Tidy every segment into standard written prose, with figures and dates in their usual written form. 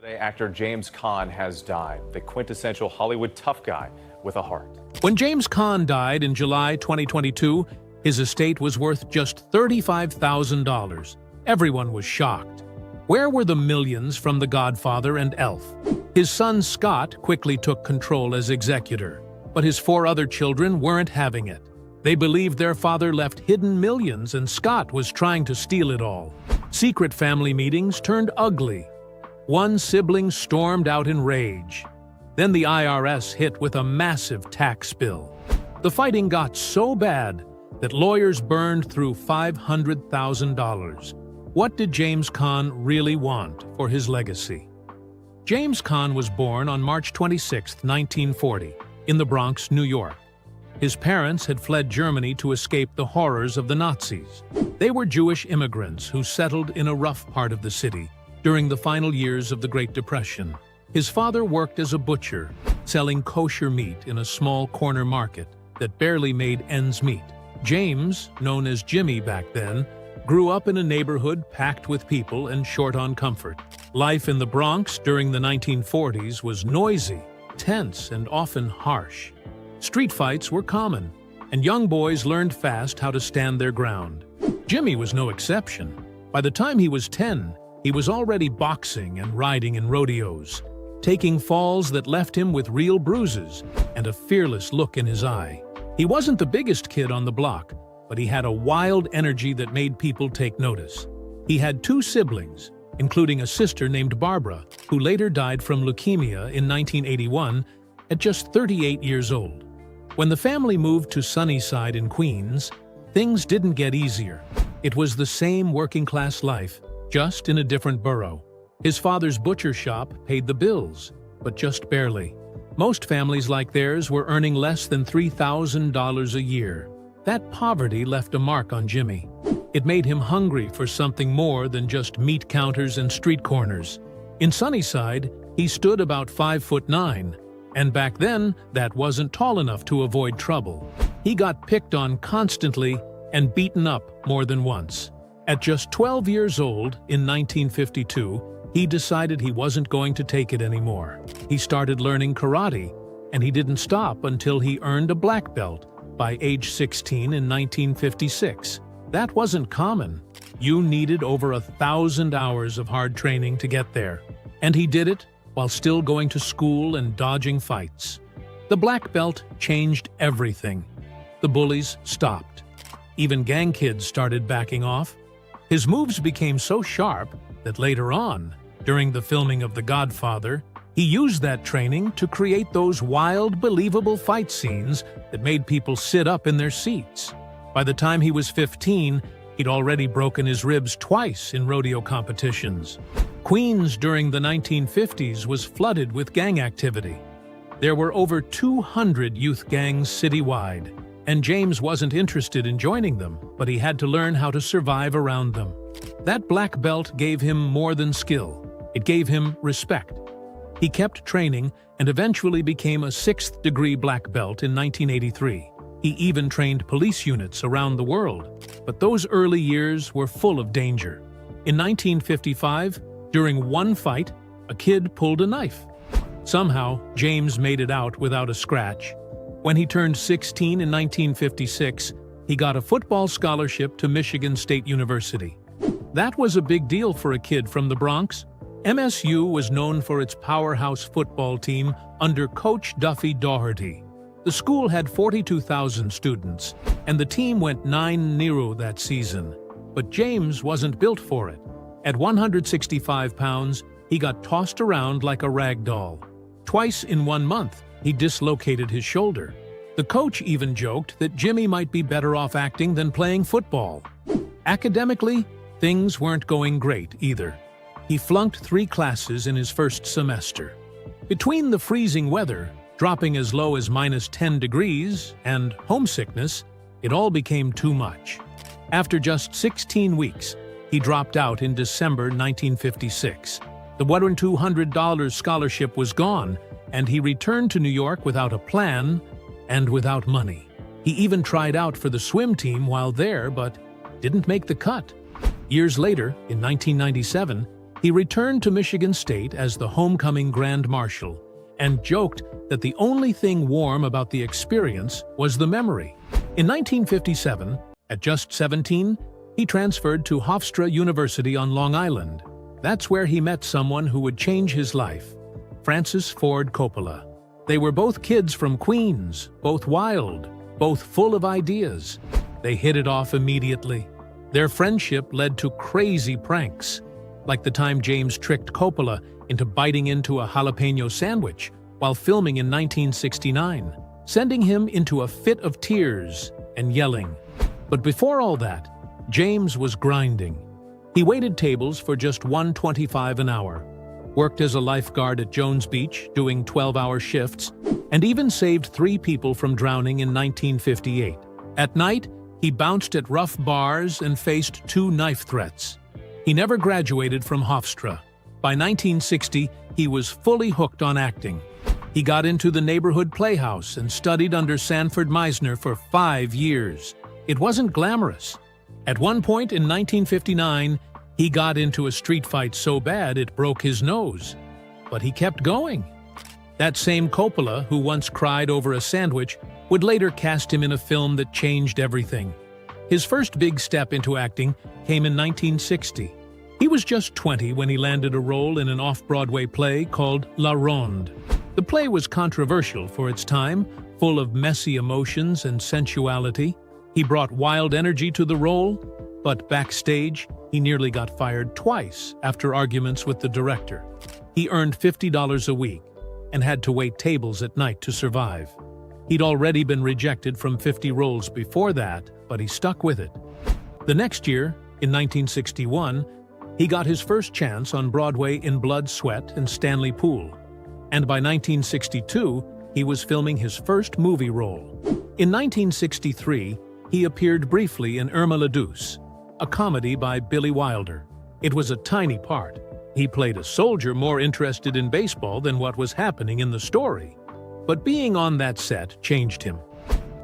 Today, actor James Caan has died, the quintessential Hollywood tough guy with a heart. When James Caan died in July 2022, his estate was worth just $35,000. Everyone was shocked. Where were the millions from The Godfather and Elf? His son Scott quickly took control as executor, but his 4 other children weren't having it. They believed their father left hidden millions and Scott was trying to steal it all. Secret family meetings turned ugly. One sibling stormed out in rage. Then the IRS hit with a massive tax bill. The fighting got so bad that lawyers burned through $500,000. What did James Caan really want for his legacy? James Caan was born on March 26, 1940, in the Bronx, New York. His parents had fled Germany to escape the horrors of the Nazis. They were Jewish immigrants who settled in a rough part of the city during the final years of the Great Depression. His father worked as a butcher, selling kosher meat in a small corner market that barely made ends meet. James, known as Jimmy back then, grew up in a neighborhood packed with people and short on comfort. Life in the Bronx during the 1940s was noisy, tense, and often harsh. Street fights were common, and young boys learned fast how to stand their ground. Jimmy was no exception. By the time he was 10, he was already boxing and riding in rodeos, taking falls that left him with real bruises and a fearless look in his eye. He wasn't the biggest kid on the block, but he had a wild energy that made people take notice. He had 2 siblings, including a sister named Barbara, who later died from leukemia in 1981 at just 38 years old. When the family moved to Sunnyside in Queens, things didn't get easier. It was the same working-class life, just in a different borough. His father's butcher shop paid the bills, but just barely. Most families like theirs were earning less than $3,000 a year. That poverty left a mark on Jimmy. It made him hungry for something more than just meat counters and street corners. In Sunnyside, he stood about 5'9", and back then, that wasn't tall enough to avoid trouble. He got picked on constantly and beaten up more than once. At just 12 years old, in 1952, he decided he wasn't going to take it anymore. He started learning karate, and he didn't stop until he earned a black belt by age 16 in 1956. That wasn't common. You needed over 1,000 hours of hard training to get there. And he did it while still going to school and dodging fights. The black belt changed everything. The bullies stopped. Even gang kids started backing off. His moves became so sharp that later on, during the filming of The Godfather, he used that training to create those wild, believable fight scenes that made people sit up in their seats. By the time he was 15, he'd already broken his ribs twice in rodeo competitions. Queens during the 1950s was flooded with gang activity. There were over 200 youth gangs citywide, and James wasn't interested in joining them, but he had to learn how to survive around them. That black belt gave him more than skill. It gave him respect. He kept training and eventually became a 6th-degree black belt in 1983. He even trained police units around the world. But those early years were full of danger. In 1955, during one fight, a kid pulled a knife. Somehow, James made it out without a scratch. When he turned 16 in 1956, he got a football scholarship to Michigan State University. That was a big deal for a kid from the Bronx. MSU was known for its powerhouse football team under Coach Duffy Daugherty. The school had 42,000 students, and the team went 9-0 that season. But James wasn't built for it. At 165 pounds, he got tossed around like a rag doll. Twice in 1 month, he dislocated his shoulder. The coach even joked that Jimmy might be better off acting than playing football. Academically, things weren't going great either. He flunked 3 classes in his first semester. Between the freezing weather, dropping as low as -10 degrees, and homesickness, it all became too much. After just 16 weeks, he dropped out in December 1956. The $1,200 scholarship was gone, and he returned to New York without a plan and without money. He even tried out for the swim team while there, but didn't make the cut. Years later, in 1997, He returned to Michigan State as the homecoming Grand Marshal and joked that the only thing warm about the experience was the memory. In 1957, at just 17, he transferred to Hofstra University on Long Island. That's where he met someone who would change his life, Francis Ford Coppola. They were both kids from Queens, both wild, both full of ideas. They hit it off immediately. Their friendship led to crazy pranks, like the time James tricked Coppola into biting into a jalapeno sandwich while filming in 1969, sending him into a fit of tears and yelling. But before all that, James was grinding. He waited tables for just $1.25 an hour, worked as a lifeguard at Jones Beach doing 12-hour shifts, and even saved 3 people from drowning in 1958. At night, he bounced at rough bars and faced 2 knife threats. He never graduated from Hofstra. By 1960, he was fully hooked on acting. He got into the neighborhood playhouse and studied under Sanford Meisner for 5 years. It wasn't glamorous. At one point in 1959, he got into a street fight so bad it broke his nose. But he kept going. That same Coppola, who once cried over a sandwich, would later cast him in a film that changed everything. His first big step into acting came in 1960. He was just 20 when he landed a role in an off-Broadway play called La Ronde. The play was controversial for its time, full of messy emotions and sensuality. He brought wild energy to the role, but backstage, he nearly got fired twice after arguments with the director. He earned $50 a week and had to wait tables at night to survive. He'd already been rejected from 50 roles before that, but he stuck with it. The next year, in 1961, he got his first chance on Broadway in Blood, Sweat, and Stanley Pool. And by 1962, he was filming his first movie role. In 1963, he appeared briefly in Irma la Douce, a comedy by Billy Wilder. It was a tiny part. He played a soldier more interested in baseball than what was happening in the story. But being on that set changed him.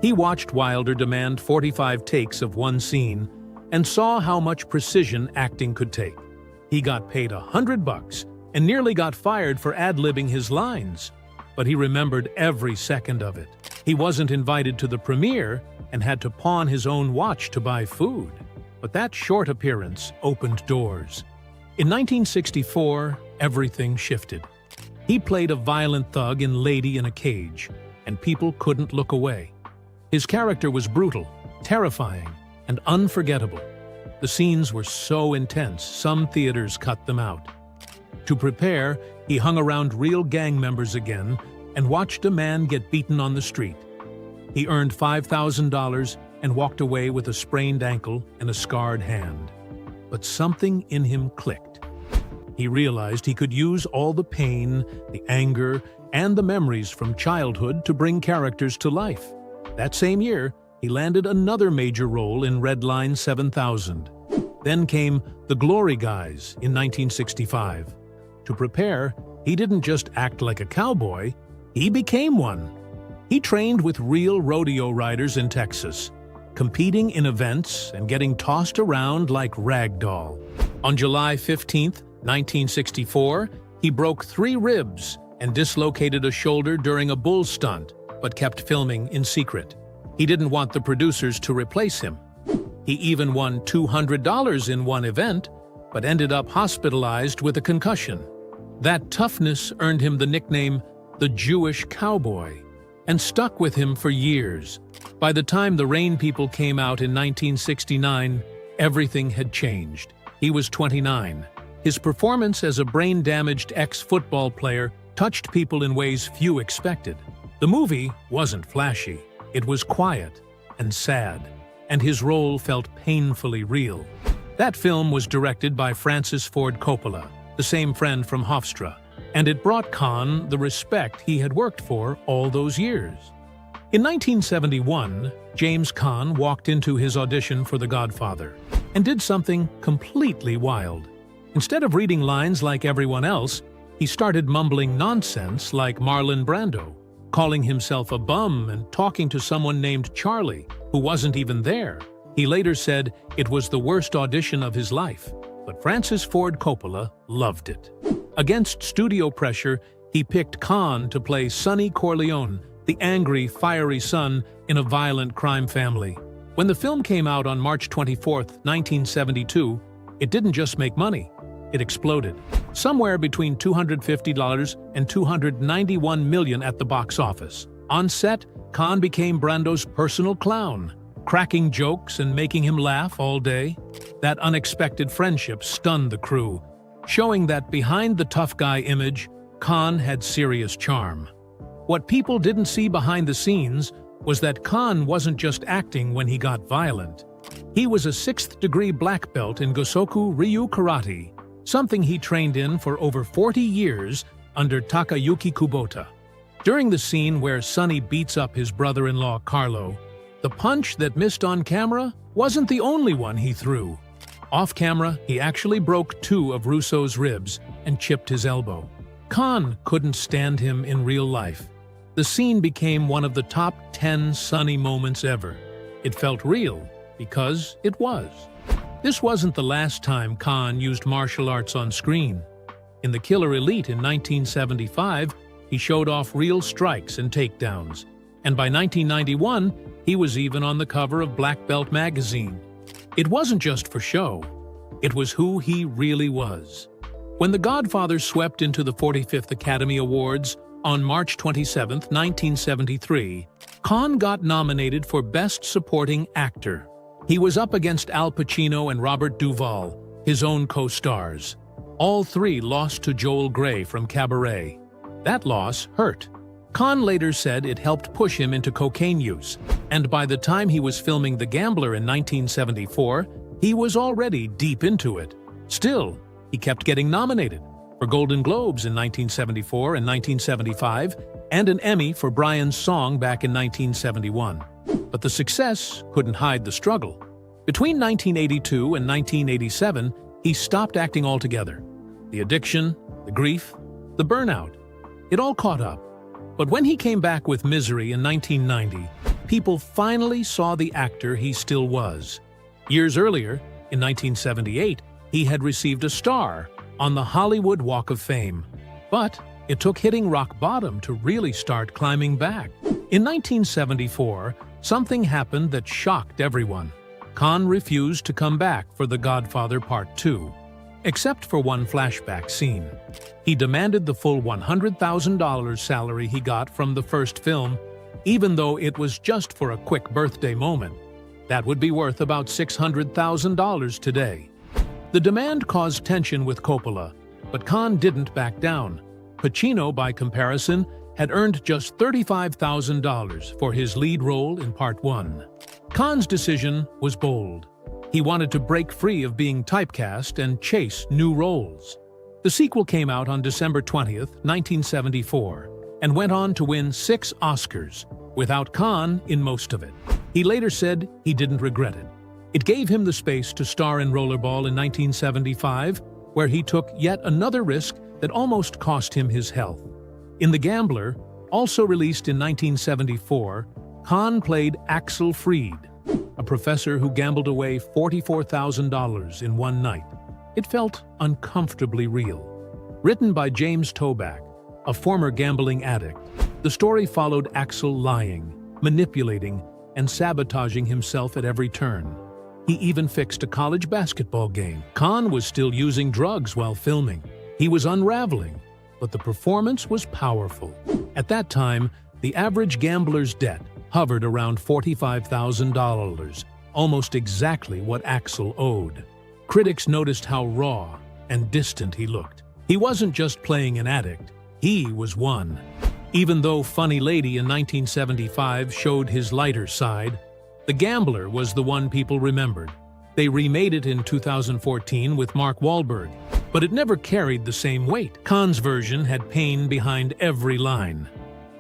He watched Wilder demand 45 takes of one scene and saw how much precision acting could take. He got paid $100 and nearly got fired for ad-libbing his lines. But he remembered every second of it. He wasn't invited to the premiere and had to pawn his own watch to buy food. But that short appearance opened doors. In 1964, everything shifted. He played a violent thug in Lady in a Cage, and people couldn't look away. His character was brutal, terrifying, and unforgettable. The scenes were so intense, some theaters cut them out. To prepare, he hung around real gang members again and watched a man get beaten on the street. He earned $5,000 and walked away with a sprained ankle and a scarred hand. But something in him clicked. He realized he could use all the pain, the anger, and the memories from childhood to bring characters to life. That same year, he landed another major role in Red Line 7000. Then came The Glory Guys in 1965. To prepare, he didn't just act like a cowboy, he became one. He trained with real rodeo riders in Texas, competing in events and getting tossed around like ragdoll. On July 15, 1964, he broke 3 ribs and dislocated a shoulder during a bull stunt, but kept filming in secret. He didn't want the producers to replace him. He even won $200 in one event, but ended up hospitalized with a concussion. That toughness earned him the nickname the Jewish Cowboy, and stuck with him for years. By the time The Rain People came out in 1969, everything had changed. He was 29. His performance as a brain-damaged ex-football player touched people in ways few expected. The movie wasn't flashy. It was quiet and sad, and his role felt painfully real. That film was directed by Francis Ford Coppola, the same friend from Hofstra, and it brought Caan the respect he had worked for all those years. In 1971, James Caan walked into his audition for The Godfather and did something completely wild. Instead of reading lines like everyone else, he started mumbling nonsense like Marlon Brando, calling himself a bum and talking to someone named Charlie, who wasn't even there. He later said it was the worst audition of his life. but Francis Ford Coppola loved it. Against studio pressure, he picked Caan to play Sonny Corleone, the angry, fiery son in a violent crime family. When the film came out on March 24, 1972, it didn't just make money. It exploded. Somewhere between $250 and $291 million at the box office. On set, Caan became Brando's personal clown, cracking jokes and making him laugh all day. That unexpected friendship stunned the crew, showing that behind the tough guy image, Caan had serious charm. What people didn't see behind the scenes was that Caan wasn't just acting when he got violent. He was a 6th-degree black belt in Gosoku Ryu Karate, something he trained in for over 40 years under Takayuki Kubota. During the scene where Sonny beats up his brother-in-law Carlo, the punch that missed on camera wasn't the only one he threw. Off camera, he actually broke 2 of Russo's ribs and chipped his elbow. Caan couldn't stand him in real life. The scene became one of the top 10 Sonny moments ever. It felt real because it was. This wasn't the last time Caan used martial arts on screen. In The Killer Elite in 1975, he showed off real strikes and takedowns. And by 1991, he was even on the cover of Black Belt magazine. It wasn't just for show. It was who he really was. When The Godfather swept into the 45th Academy Awards on March 27, 1973, Caan got nominated for Best Supporting Actor. He was up against Al Pacino and Robert Duvall, his own co-stars. All 3 lost to Joel Grey from Cabaret. That loss hurt. Caan later said it helped push him into cocaine use, and by the time he was filming The Gambler in 1974, he was already deep into it. Still, he kept getting nominated for Golden Globes in 1974 and 1975, and an Emmy for Brian's Song back in 1971. But the success couldn't hide the struggle. Between 1982 and 1987, he stopped acting altogether. The addiction, the grief, the burnout, it all caught up. But when he came back with Misery in 1990, people finally saw the actor he still was. Years earlier, in 1978, he had received a star on the Hollywood Walk of Fame. But it took hitting rock bottom to really start climbing back. In 1974, something happened that shocked everyone. Caan refused to come back for The Godfather Part 2, except for one flashback scene. He demanded the full $100,000 salary he got from the first film, even though it was just for a quick birthday moment. That would be worth about $600,000 today. The demand caused tension with Coppola, but Caan didn't back down. Pacino, by comparison, had earned just $35,000 for his lead role in Part 1. Caan's decision was bold. He wanted to break free of being typecast and chase new roles. The sequel came out on December 20, 1974, and went on to win 6 Oscars, without Caan in most of it. He later said he didn't regret it. It gave him the space to star in Rollerball in 1975, where he took yet another risk that almost cost him his health. In The Gambler, also released in 1974, Caan played Axel Fried, a professor who gambled away $44,000 in one night. It felt uncomfortably real. Written by James Toback, a former gambling addict, the story followed Axel lying, manipulating, and sabotaging himself at every turn. He even fixed a college basketball game. Caan was still using drugs while filming. He was unraveling, but the performance was powerful. At that time, the average gambler's debt hovered around $45,000, almost exactly what Axel owed. Critics noticed how raw and distant he looked. He wasn't just playing an addict, he was one. Even though Funny Lady in 1975 showed his lighter side, The Gambler was the one people remembered. They remade it in 2014 with Mark Wahlberg, but it never carried the same weight. Caan's version had pain behind every line.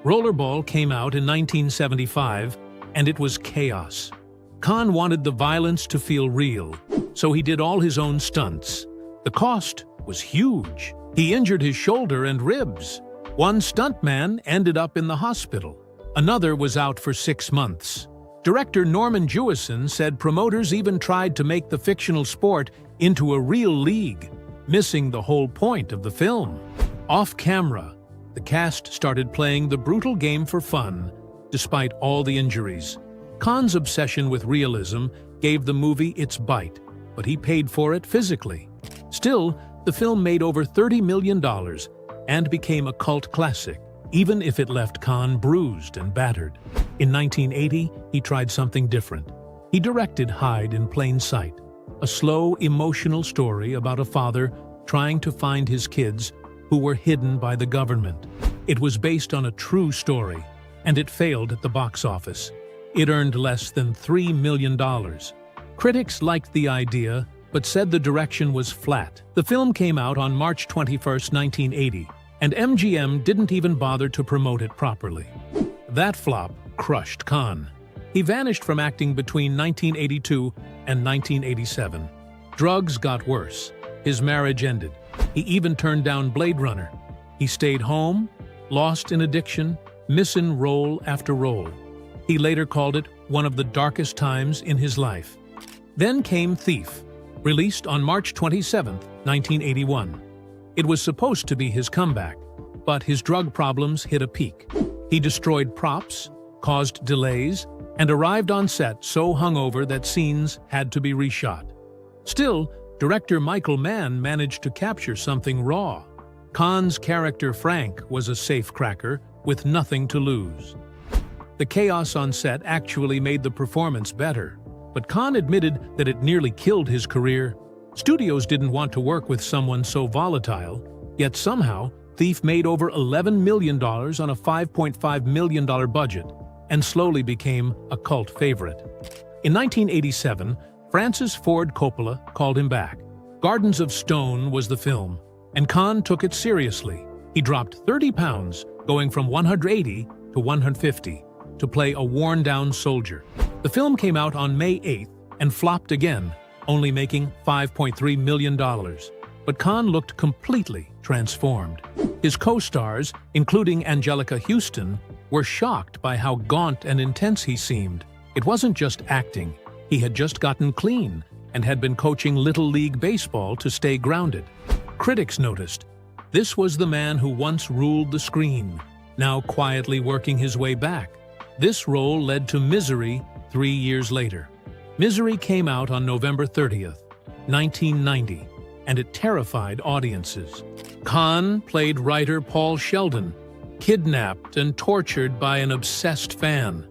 Rollerball came out in 1975, and it was chaos. Caan wanted the violence to feel real, so he did all his own stunts. The cost was huge. He injured his shoulder and ribs. One stuntman ended up in the hospital. Another was out for 6 months. Director Norman Jewison said promoters even tried to make the fictional sport into a real league, missing the whole point of the film. Off camera, the cast started playing the brutal game for fun, despite all the injuries. Caan's obsession with realism gave the movie its bite, but he paid for it physically. Still, the film made over $30 million and became a cult classic, even if it left Caan bruised and battered. In 1980, he tried something different. He directed Hide in Plain Sight, a slow, emotional story about a father trying to find his kids who were hidden by the government. It was based on a true story, and it failed at the box office. It earned less than $3 million. Critics liked the idea, but said the direction was flat. The film came out on March 21, 1980, and MGM didn't even bother to promote it properly. That flop crushed Caan. He vanished from acting between 1982 and 1987. Drugs got worse. His marriage ended. He even turned down Blade Runner. He stayed home, lost in addiction, missing role after role. He later called it one of the darkest times in his life. Then came Thief, released on March 27, 1981. It was supposed to be his comeback, but his drug problems hit a peak. He destroyed props, caused delays, and arrived on set so hungover that scenes had to be reshot. Still, director Michael Mann managed to capture something raw. Caan's character Frank was a safecracker with nothing to lose. The chaos on set actually made the performance better, but Caan admitted that it nearly killed his career. Studios didn't want to work with someone so volatile, yet somehow Thief made over $11 million on a $5.5 million budget and slowly became a cult favorite. In 1987, Francis Ford Coppola called him back. Gardens of Stone was the film, and Caan took it seriously. He dropped 30 pounds, going from 180 to 150, to play a worn-down soldier. The film came out on May 8th and flopped again, only making $5.3 million. But Caan looked completely transformed. His co-stars, including Angelica Houston, were shocked by how gaunt and intense he seemed. It wasn't just acting. He had just gotten clean and had been coaching Little League Baseball to stay grounded. Critics noticed this was the man who once ruled the screen, now quietly working his way back. This role led to Misery 3 years later. Misery came out on November 30th, 1990, and it terrified audiences. Caan played writer Paul Sheldon, kidnapped and tortured by an obsessed fan.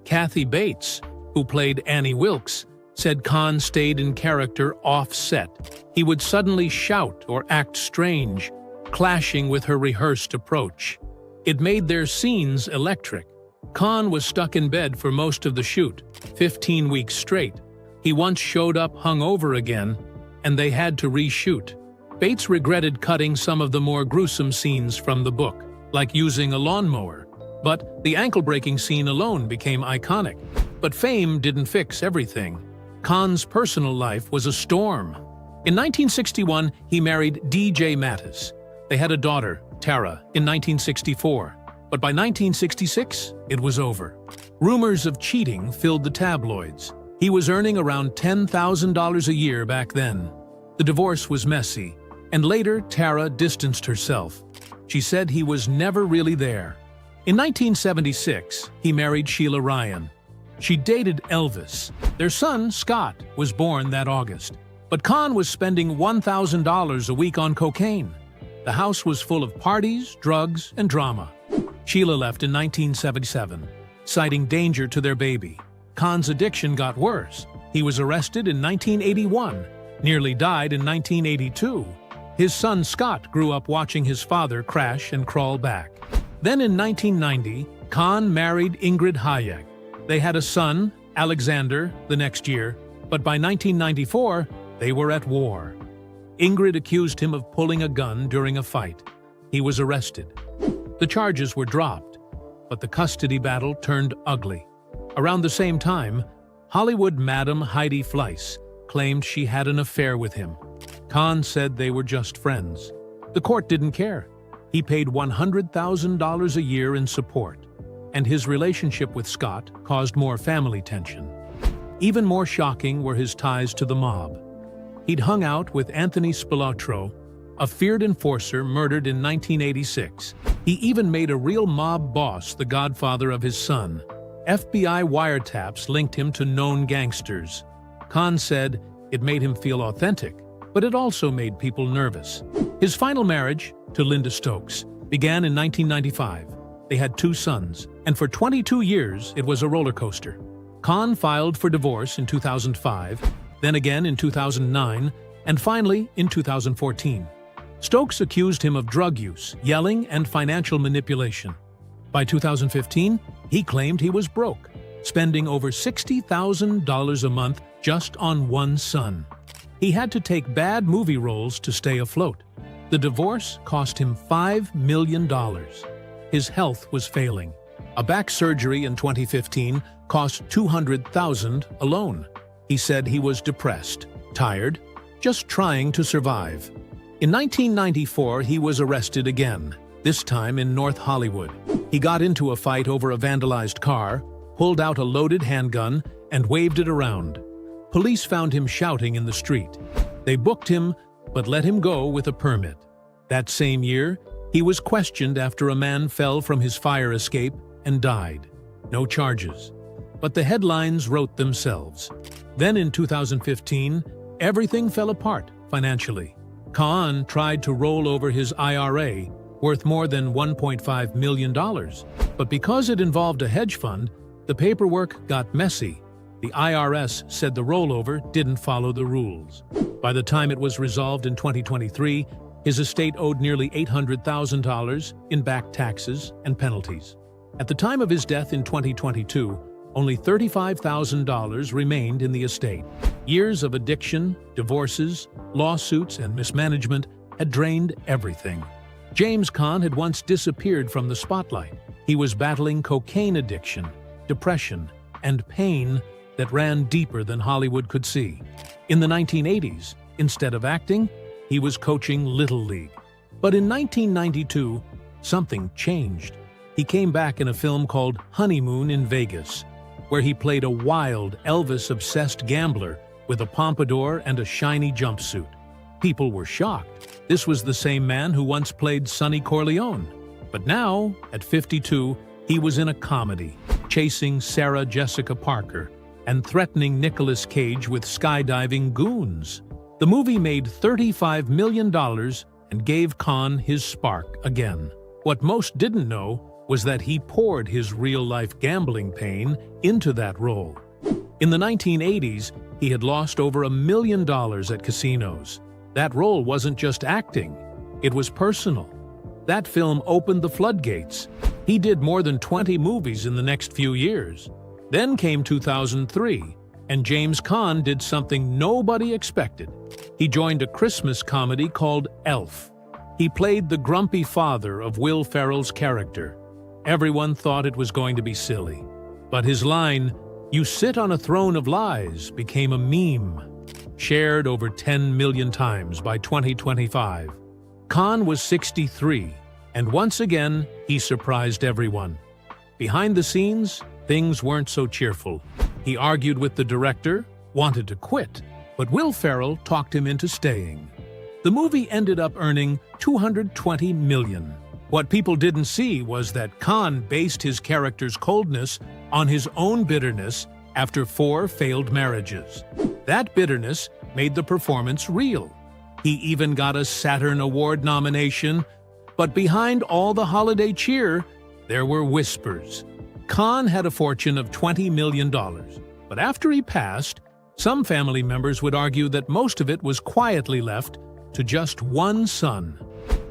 Kathy Bates, who played Annie Wilkes, said Caan stayed in character off-set. He would suddenly shout or act strange, clashing with her rehearsed approach. It made their scenes electric. Caan was stuck in bed for most of the shoot, 15 weeks straight. He once showed up hungover again, and they had to reshoot. Bates regretted cutting some of the more gruesome scenes from the book, like using a lawnmower. But the ankle-breaking scene alone became iconic. But fame didn't fix everything. Caan's personal life was a storm. In 1961, he married D.J. Mattis. They had a daughter, Tara, in 1964. But by 1966, it was over. Rumors of cheating filled the tabloids. He was earning around $10,000 a year back then. The divorce was messy, and later Tara distanced herself. She said he was never really there. In 1976, he married Sheila Ryan. She dated Elvis. Their son, Scott, was born that August. But Caan was spending $1,000 a week on cocaine. The house was full of parties, drugs, and drama. Sheila left in 1977, citing danger to their baby. Caan's addiction got worse. He was arrested in 1981, nearly died in 1982. His son Scott grew up watching his father crash and crawl back. Then in 1990, Caan married Ingrid Hayek. They had a son, Alexander, the next year, but by 1994, they were at war. Ingrid accused him of pulling a gun during a fight. He was arrested. The charges were dropped, but the custody battle turned ugly. Around the same time, Hollywood Madam Heidi Fleiss claimed she had an affair with him. Caan said they were just friends. The court didn't care. He paid $100,000 a year in support. and his relationship with Scott caused more family tension. Even more shocking were his ties to the mob. He'd hung out with Anthony Spilotro, a feared enforcer murdered in 1986. He even made a real mob boss the godfather of his son. FBI wiretaps linked him to known gangsters. Caan said it made him feel authentic, but it also made people nervous. His final marriage, to Linda Stokes, began in 1995. They had 2 sons, and for 22 years it was a roller coaster. Caan filed for divorce in 2005, then again in 2009, and finally in 2014. Stokes accused him of drug use, yelling, and financial manipulation. By 2015, he claimed he was broke, spending over $60,000 a month just on one son. He had to take bad movie roles to stay afloat. The divorce cost him $5 million. His health was failing. A back surgery in 2015 cost $200,000 alone. He said he was depressed, tired, just trying to survive. In 1994, he was arrested again, this time in North Hollywood. He got into a fight over a vandalized car, pulled out a loaded handgun, and waved it around. Police found him shouting in the street. They booked him, but let him go with a permit. That same year, he was questioned after a man fell from his fire escape and died. No charges. But the headlines wrote themselves. Then in 2015, everything fell apart financially. Caan tried to roll over his IRA, worth more than $1.5 million. But because it involved a hedge fund, the paperwork got messy. The IRS said the rollover didn't follow the rules. By the time it was resolved in 2023, his estate owed nearly $800,000 in back taxes and penalties. At the time of his death in 2022, only $35,000 remained in the estate. Years of addiction, divorces, lawsuits, and mismanagement had drained everything. James Caan had once disappeared from the spotlight. He was battling cocaine addiction, depression, and pain that ran deeper than Hollywood could see. In the 1980s, instead of acting, he was coaching Little League. But in 1992, something changed. He came back in a film called Honeymoon in Vegas, where he played a wild, Elvis-obsessed gambler with a pompadour and a shiny jumpsuit. People were shocked. This was the same man who once played Sonny Corleone. But now, at 52, he was in a comedy, chasing Sarah Jessica Parker and threatening Nicolas Cage with skydiving goons. The movie made $35 million and gave Caan his spark again. What most didn't know was that he poured his real-life gambling pain into that role. In the 1980s, he had lost over $1 million at casinos. That role wasn't just acting, it was personal. That film opened the floodgates. He did more than 20 movies in the next few years. Then came 2003, and James Caan did something nobody expected. He joined a Christmas comedy called Elf. He played the grumpy father of Will Ferrell's character. Everyone thought it was going to be silly. But his line, "You sit on a throne of lies," became a meme, shared over 10 million times by 2025. Caan was 63, and once again, he surprised everyone. Behind the scenes, things weren't so cheerful. He argued with the director, wanted to quit, but Will Ferrell talked him into staying. The movie ended up earning $220 million. What people didn't see was that Caan based his character's coldness on his own bitterness after 4 failed marriages. That bitterness made the performance real. He even got a Saturn Award nomination, but behind all the holiday cheer, there were whispers. Caan had a fortune of $20 million, but after he passed, some family members would argue that most of it was quietly left to just one son.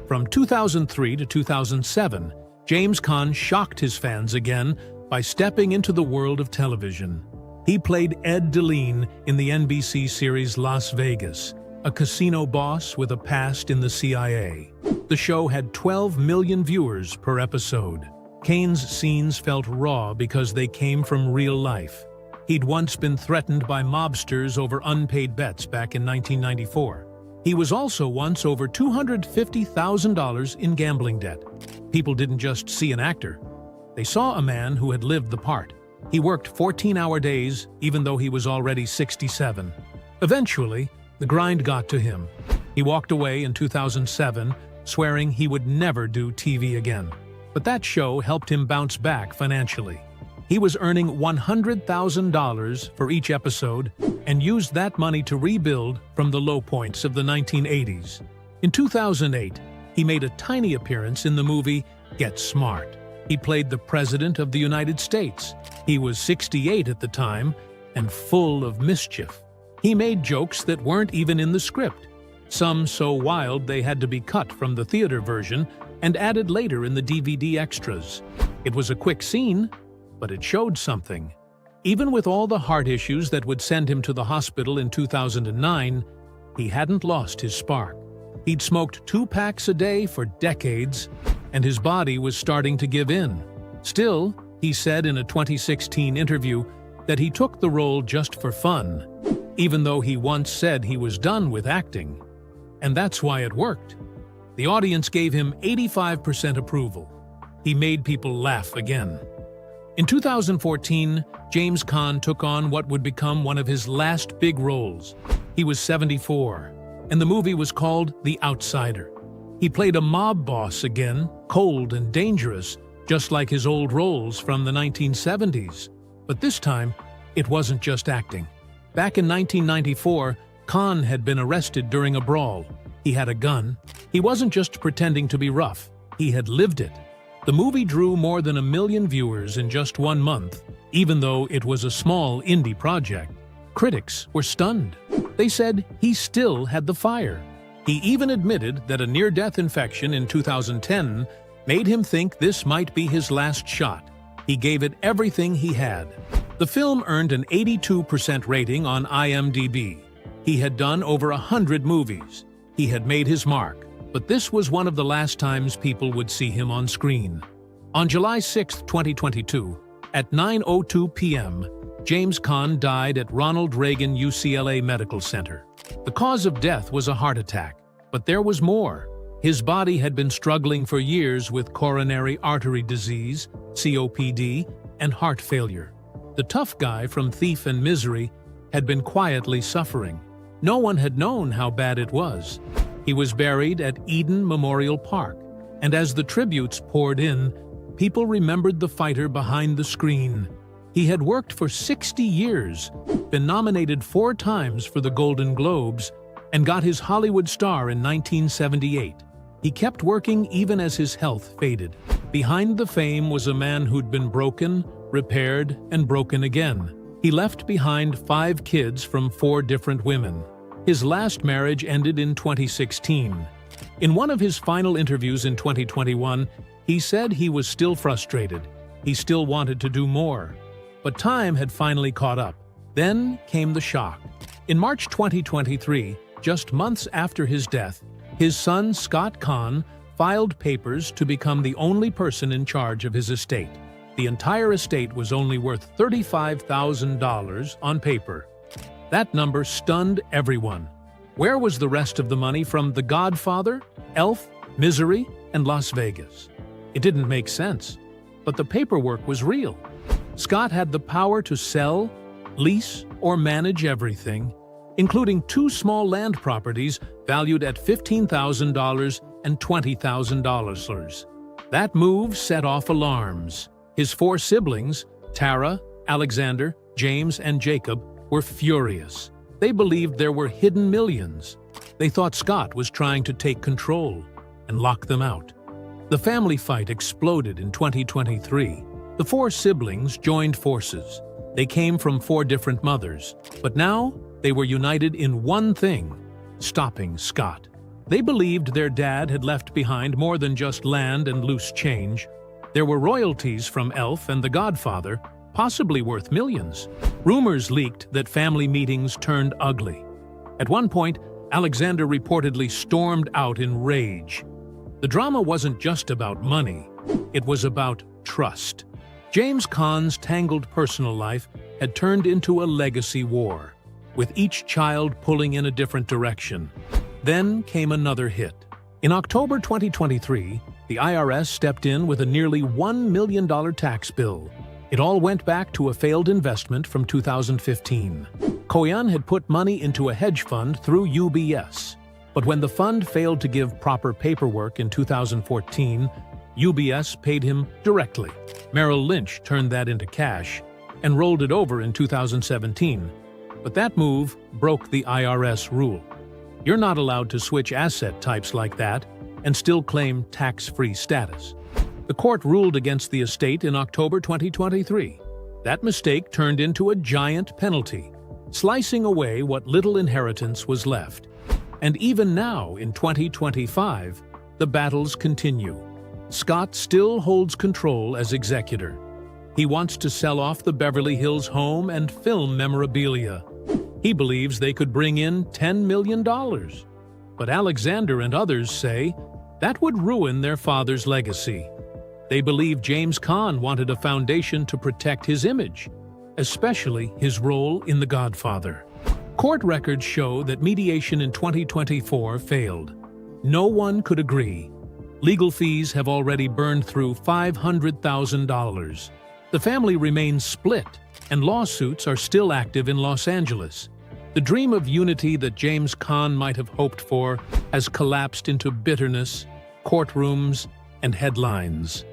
From 2003 to 2007, James Caan shocked his fans again by stepping into the world of television. He played Ed DeLean in the NBC series Las Vegas, a casino boss with a past in the CIA. The show had 12 million viewers per episode. Caan's scenes felt raw because they came from real life. He'd once been threatened by mobsters over unpaid bets back in 1994. He was also once over $250,000 in gambling debt. People didn't just see an actor. They saw a man who had lived the part. He worked 14-hour days, even though he was already 67. Eventually, the grind got to him. He walked away in 2007, swearing he would never do TV again. But that show helped him bounce back financially. He was earning $100,000 for each episode and used that money to rebuild from the low points of the 1980s. In 2008, he made a tiny appearance in the movie Get Smart. He played the President of the United States. He was 68 at the time and full of mischief. He made jokes that weren't even in the script, some so wild they had to be cut from the theater version and added later in the DVD extras. It was a quick scene, but it showed something. Even with all the heart issues that would send him to the hospital in 2009, he hadn't lost his spark. He'd smoked 2 packs a day for decades, and his body was starting to give in. Still, he said in a 2016 interview that he took the role just for fun, even though he once said he was done with acting. And that's why it worked. The audience gave him 85% approval. He made people laugh again. In 2014, James Caan took on what would become one of his last big roles. He was 74, and the movie was called The Outsider. He played a mob boss again, cold and dangerous, just like his old roles from the 1970s. But this time, it wasn't just acting. Back in 1994, Caan had been arrested during a brawl. He had a gun. He wasn't just pretending to be rough. He had lived it. The movie drew more than 1 million viewers in just 1 month, even though it was a small indie project. Critics were stunned. They said he still had the fire. He even admitted that a near-death infection in 2010 made him think this might be his last shot. He gave it everything he had. The film earned an 82% rating on IMDb. He had done over 100 movies. He had made his mark, but this was one of the last times people would see him on screen. On July 6, 2022, at 9:02 p.m., James Caan died at Ronald Reagan UCLA Medical Center. The cause of death was a heart attack, but there was more. His body had been struggling for years with coronary artery disease, COPD, and heart failure. The tough guy from Thief and Misery had been quietly suffering. No one had known how bad it was. He was buried at Eden Memorial Park, and as the tributes poured in, people remembered the fighter behind the screen. He had worked for 60 years, been nominated 4 times for the Golden Globes, and got his Hollywood star in 1978. He kept working even as his health faded. Behind the fame was a man who'd been broken, repaired, and broken again. He left behind 5 kids from 4 different women. His last marriage ended in 2016. In one of his final interviews in 2021, he said he was still frustrated. He still wanted to do more. But time had finally caught up. Then came the shock. In March 2023, just months after his death, his son Scott Caan filed papers to become the only person in charge of his estate. The entire estate was only worth $35,000 on paper. That number stunned everyone. Where was the rest of the money from The Godfather, Elf, Misery, and Las Vegas? It didn't make sense. But the paperwork was real. Scott had the power to sell, lease, or manage everything, including 2 small land properties valued at $15,000 and $20,000. That move set off alarms. His 4 siblings, Tara, Alexander, James, and Jacob, were furious. They believed there were hidden millions. They thought Scott was trying to take control and lock them out. The family fight exploded in 2023. The 4 siblings joined forces. They came from 4 different mothers, but now they were united in one thing: stopping Scott. They believed their dad had left behind more than just land and loose change. There were royalties from Elf and The Godfather, possibly worth millions. Rumors leaked that family meetings turned ugly. At one point, Alexander reportedly stormed out in rage. The drama wasn't just about money, it was about trust. James Caan's tangled personal life had turned into a legacy war, with each child pulling in a different direction. Then came another hit. In October 2023, the IRS stepped in with a nearly $1 million tax bill. It all went back to a failed investment from 2015. Caan had put money into a hedge fund through UBS. But when the fund failed to give proper paperwork in 2014, UBS paid him directly. Merrill Lynch turned that into cash and rolled it over in 2017. But that move broke the IRS rule. You're not allowed to switch asset types like that and still claim tax-free status. The court ruled against the estate in October 2023. That mistake turned into a giant penalty, slicing away what little inheritance was left. And even now, in 2025, the battles continue. Scott still holds control as executor. He wants to sell off the Beverly Hills home and film memorabilia. He believes they could bring in $10 million. But Alexander and others say that would ruin their father's legacy. They believe James Caan wanted a foundation to protect his image, especially his role in The Godfather. Court records show that mediation in 2024 failed. No one could agree. Legal fees have already burned through $500,000. The family remains split, and lawsuits are still active in Los Angeles. The dream of unity that James Caan might have hoped for has collapsed into bitterness, courtrooms, and headlines.